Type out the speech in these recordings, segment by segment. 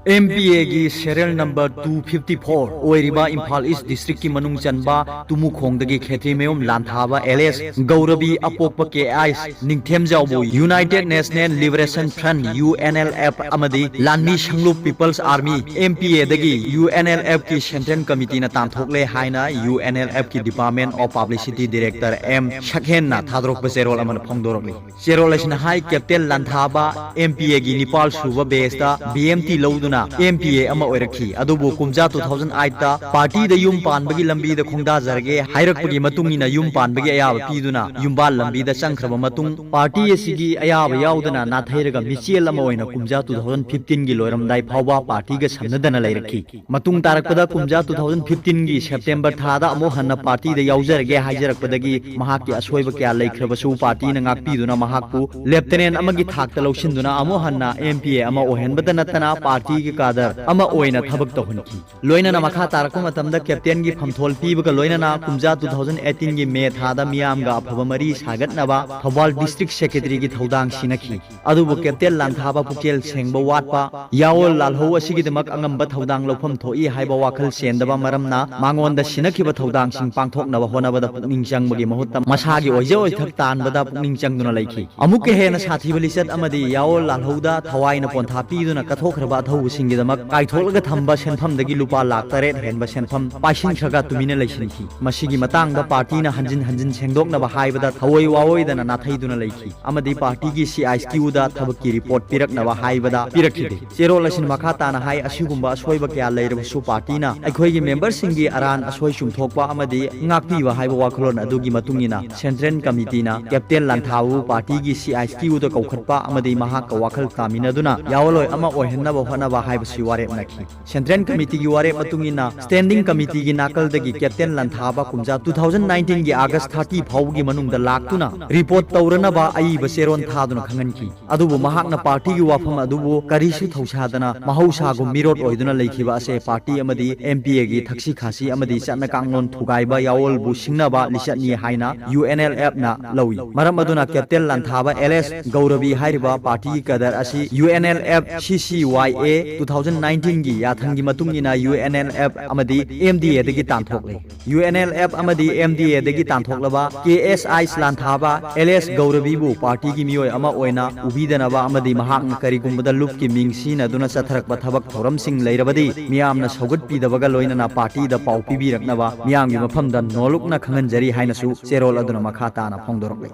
MPA की serial number 254 ओरिबा Imphal east district की मनुंग चनबा तुमुखोंदगी खेती मेयम लांथाबा LS गौरवी अपोप के आइस निंगथेम जावबो United National Liberation Front UNLF अमदी लानमी संगलुप पीपल्स आर्मी MPA दगी UNLF की सेंट्रल कमिटी ना तांथोकले हाइना UNLF की department of publicity director M शखेन ना थादरोक बसेरोल अमन फोंदोरकले चेरोल असिन हाई कैप्टन लांथाबा MPA की नेपाल सुबा बेस्ता BMT लौदुना MPA अमा ओइरखी अदुबो कुमजा 2008 ता पार्टी द युम पानबगी लंबी द खोंदा जरगे हाइरकपगी मतुंगिना युम पानबगी अयाब पीदुना युमबाल लंबी द चंख्रब मतुंग पार्टी एसिगी अयाब याउदना नाथैरगा मिचेल अमा ओइना कुमजा 2015 गी लोरमदाई फावबा पार्टी ग समनदना लैरखी मतुंग तारकपदा कुमजा 2015 गी सेप्टेम्बर थादा अमो हन्ना पार्टी द याउजरगे हाइजरकपदगी महाकि असोइब क्या लैख्रबसु पार्टी न ngakpiduna mahakpu लेफ्टिनेंट अमगी थाकता लौसिंदुना अमो हन्ना MPA अमा ओहेनबदा नतना पार्टी की कादर अमा ओइना थबक तोहनकी लोइना मखा तारक मतमदा कैप्टन की फमथोल पीबगा लोइना कुमजा 2018 की मे थादा मियामगा अफब मरी सागतनबा थौबाल डिस्ट्रिक्ट सेक्रेटरी की थौदांग सिनखी अदुबु कैप्टन लांथाबा पुकेल सेंगबा वाटपा याओल लालहो असिगिदमक अंगंबा थौदांग लौफम थोई हाइबा वाखल सेंदबा मरमना मांगोंदा सिनखिबा थौदांग सिंग पांथोकनबा होनबदा पुकनिंग चंगबगी महत्ता मसागी ओइजे ओइथक तानबदा पुकनिंग चंगदुना लैखी अमुक हेना साथीबा लिसत अमदी याओल लालहोदा थवाइना पोंथा पीदुना कथोखरबा थौसिंगिदमक काइथोलगा थंबा सेनफमदगी लुपा लाख 8 हेनबा सेनफम पाइसिनखगा तुमिना लैसिनखी मसिगी मतांगदा पार्टीना हंजिन हंजिन सेंगदोकनबा हाइबदा थवoi वावोइदना नाथैदुना लैखी अमदी पार्टी की CISQ दा थबकी रिपोर्ट पिरकनबा हाइबदा पिरखिदे चेरोल असिन मखा ताना हाइ असिगुंबा असोइबा क्या लैरबसु पार्टीना अखोइगी member सिंगी Aran असोइ चुमथोकपा अमदी ngakpiwa हाइबा वाखलोन अदुगी मतुंगिना central कमिटीना captain लांथाऊ party की CISQ दा कौखटपा अमदी महाका वाखल तामिनदुना यावलोय अमा ओहेनबा होनबा हाइबसि वारेप नखी सेंट्रल कमिटी की वारेप मतुंगिना स्टैंडिंग कमिटी की नाकलदगी कैप्टन लांथाबा कुमजा 2019 की अगस्त 30 फाउगी मनुंगदा लाक्तुना रिपोर्ट तौरनबा अईबा सेरोन थादुना खंगनकी अदुबु महाकना पार्टी की वाफम अदुबु करिसु थौसादना महौसागु मिरोट ओइदुना लैखिबा असे पार्टी अमदी MPA की थक्सी खासी अमदी चटना कांगलोन थुगाइबा यावल बु सिंगनबा लिसटनी हाइना UNLF ना लौई मरम अदुना कैप्टन लांथाबा LS गौरवी हाइरिबा पार्टी की कदर असी UNLF CCYA 2019 की याथंगी मतुंगिना UNLF अमदी MDA दगी तांथोकले UNLF अमदी MDA दगी तांथोकलबा KSI लांथाबा LS गौरवीबु पार्टी की मियोय अमा ओइना उबीदनबा अमदी महाकना करिगुंबदा लुप की मिंगसीना दुना सथरकबा थबक थौरम सिंग लैरबदी मियामना सौगत पीदबगा लोइनना पार्टी दा पाउ पीबीरकनबा मियामगी मफमदा नोलुकना खंगनजरी हाइनसु चेरोल अदुना मखा ताना फोंदोरकले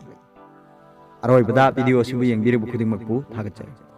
अरोइबदा वीडियो सिबु यंगिरिबु खुदिंगमकपु थागतजरी।